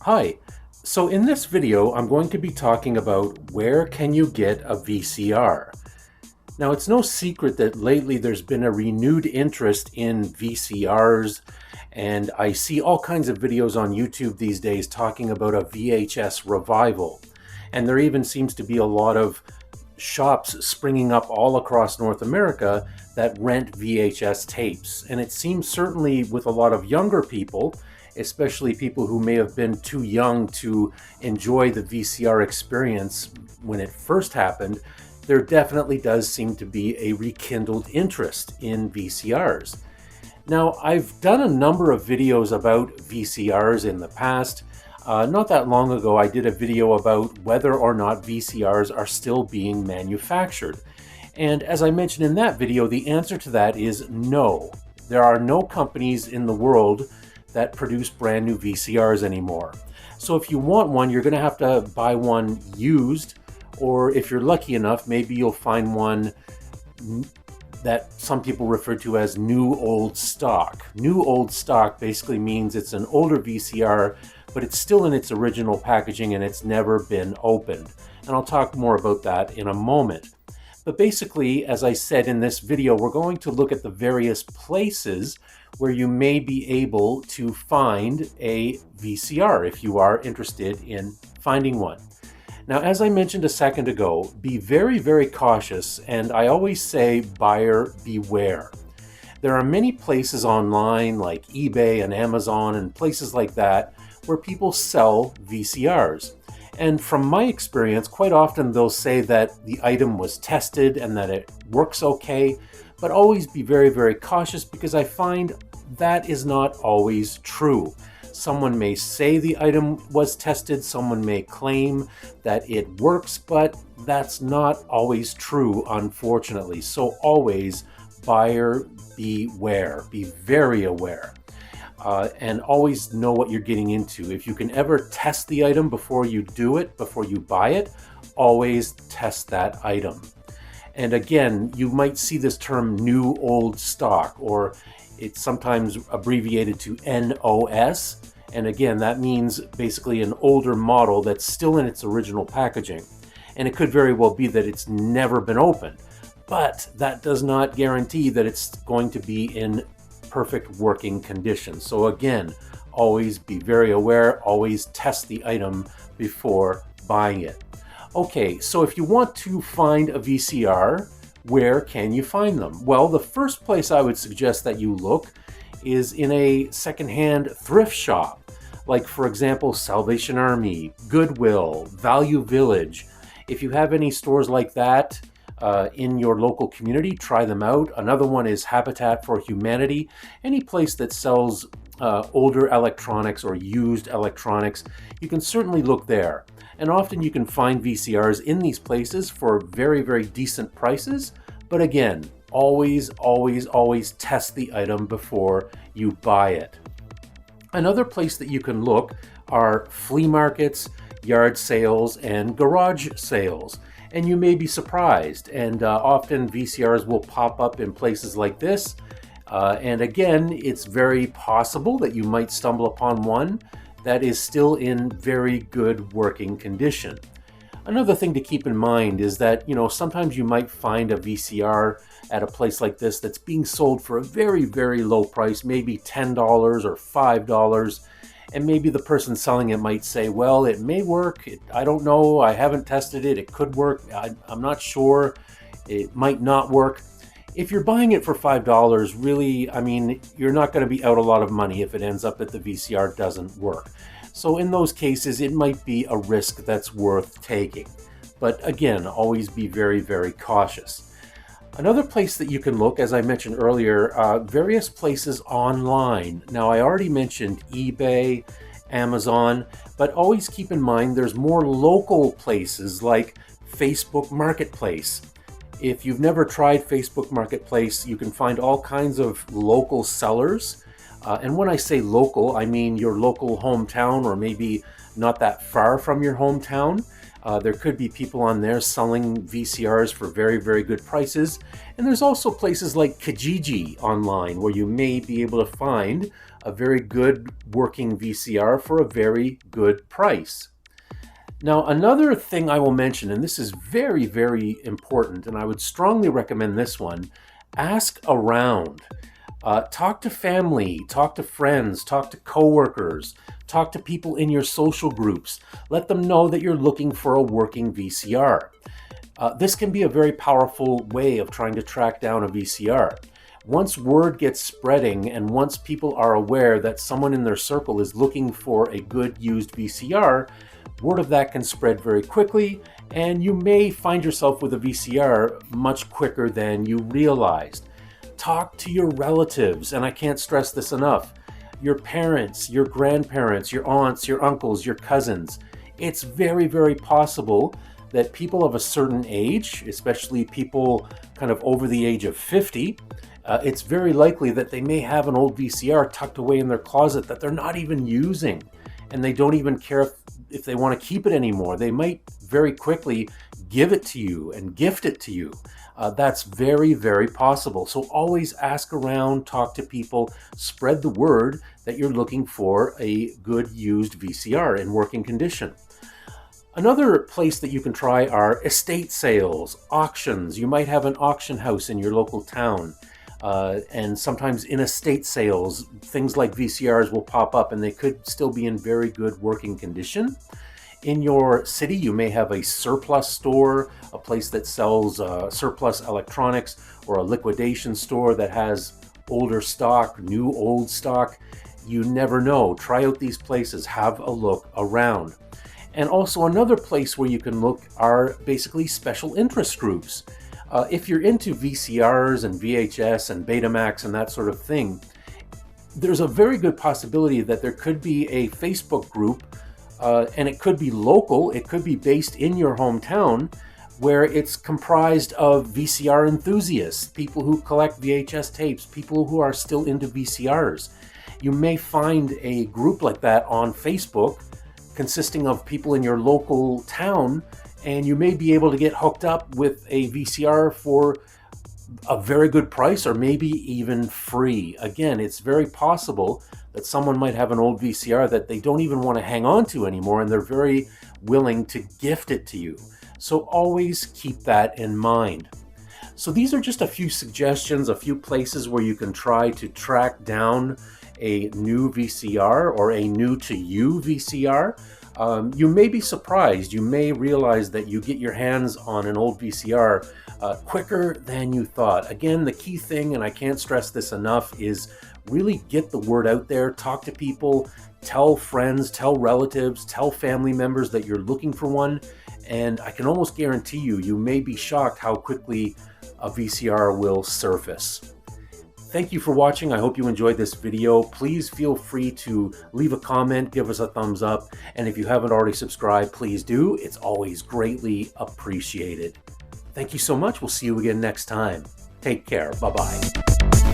Hi, so in this video I'm going to be talking about where can you get a VCR. Now it's no secret that lately there's been a renewed interest in VCRs, and I see all kinds of videos on YouTube these days talking about a VHS revival. And there even seems to be a lot of shops springing up all across North America that rent VHS tapes. And it seems certainly with a lot of younger people, especially people who may have been too young to enjoy the VCR experience when it first happened, there definitely does seem to be a rekindled interest in VCRs. Now, I've done a number of videos about VCRs in the past. Not that long ago, I did a video about whether or not VCRs are still being manufactured. And as I mentioned in that video, the answer to that is no. There are no companies in the world that produce brand new VCRs anymore. So if you want one, you're going to have to buy one used, or if you're lucky enough, maybe you'll find one that some people refer to as new old stock. New old stock basically means it's an older VCR, but it's still in its original packaging and it's never been opened. And I'll talk more about that in a moment. But basically, as I said in this video, we're going to look at the various places where you may be able to find a VCR if you are interested in finding one. Now, as I mentioned a second ago, be very, very cautious, and I always say buyer beware. There are many places online like eBay and Amazon and places like that where people sell VCRs. And from my experience, quite often they'll say that the item was tested and that it works okay, but always be very, very cautious because I find that is not always true. Someone may say the item was tested, someone may claim that it works, but that's not always true, unfortunately. So always buyer beware, be very aware. And always know what you're getting into. If you can ever test the item before you do it, before you buy it, always test that item. And again, you might see this term new old stock, or it's sometimes abbreviated to NOS. And again, that means basically an older model that's still in its original packaging. And it could very well be that it's never been opened, but that does not guarantee that it's going to be in perfect working condition. So again, always be very aware, always test the item before buying it. Okay, so if you want to find a VCR, where can you find them? Well, the first place I would suggest that you look is in a secondhand thrift shop, like for example, Salvation Army, Goodwill, Value Village. If you have any stores like that, in your local community, try them out. Another one is Habitat for Humanity. Any place that sells older electronics or used electronics, you can certainly look there. And often you can find VCRs in these places for very, very decent prices. But again, always, always, always test the item before you buy it. Another place that you can look are flea markets, yard sales, and garage sales. And you may be surprised, and often VCRs will pop up in places like this. And again, it's very possible that you might stumble upon one that is still in very good working condition. Another thing to keep in mind is that, sometimes you might find a VCR at a place like this that's being sold for a very, very low price, maybe $10 or $5. And maybe the person selling it might say, well, it may work. I don't know. I haven't tested it. It could work. I'm not sure. It might not work. If you're buying it for $5, really, you're not going to be out a lot of money if it ends up that the VCR doesn't work. So in those cases, it might be a risk that's worth taking. But again, always be very, very cautious. Another place that you can look, as I mentioned earlier, various places online. Now, I already mentioned eBay, Amazon, but always keep in mind there's more local places like Facebook Marketplace. If you've never tried Facebook Marketplace, you can find all kinds of local sellers. And when I say local, I mean your local hometown or maybe not that far from your hometown. There could be people on there selling VCRs for very, very good prices. And there's also places like Kijiji online where you may be able to find a very good working VCR for a very good price. Now, another thing I will mention, and this is very, very important, and I would strongly recommend this one, ask around. Talk to family, talk to friends, talk to coworkers, talk to people in your social groups. Let them know that you're looking for a working VCR. This can be a very powerful way of trying to track down a VCR. Once word gets spreading and once people are aware that someone in their circle is looking for a good used VCR, word of that can spread very quickly, and you may find yourself with a VCR much quicker than you realized. Talk to your relatives, and I can't stress this enough. Your parents, your grandparents, your aunts, your uncles, your cousins. It's very, very possible that people of a certain age, especially people kind of over the age of 50, it's very likely that they may have an old VCR tucked away in their closet that they're not even using, and they don't even care if they want to keep it anymore. They might very quickly give it to you and gift it to you. That's very, very possible. So always ask around, talk to people, spread the word that you're looking for a good used VCR in working condition. Another place that you can try are estate sales, auctions. You might have an auction house in your local town. And sometimes in estate sales, things like VCRs will pop up and they could still be in very good working condition. In your city, you may have a surplus store, a place that sells surplus electronics, or a liquidation store that has older stock, new old stock. You never know. Try out these places. Have a look around. And also another place where you can look are basically special interest groups. If you're into VCRs and VHS and Betamax and that sort of thing, there's a very good possibility that there could be a Facebook group, and it could be local, it could be based in your hometown, where it's comprised of VCR enthusiasts, people who collect VHS tapes, people who are still into VCRs. You may find a group like that on Facebook consisting of people in your local town, and you may be able to get hooked up with a VCR for a very good price or maybe even free. Again, it's very possible that someone might have an old VCR that they don't even want to hang on to anymore, and they're very willing to gift it to you. So always keep that in mind. So these are just a few suggestions, a few places where you can try to track down a new VCR or a new to you VCR. You may be surprised. You may realize that you get your hands on an old VCR quicker than you thought. Again, the key thing, and I can't stress this enough, is really get the word out there. Talk to people, tell friends, tell relatives, tell family members that you're looking for one. And I can almost guarantee you, you may be shocked how quickly a VCR will surface. Thank you for watching. I hope you enjoyed this video. Please feel free to leave a comment, give us a thumbs up, and if you haven't already subscribed, please do. It's always greatly appreciated. Thank you so much. We'll see you again next time. Take care. Bye-bye.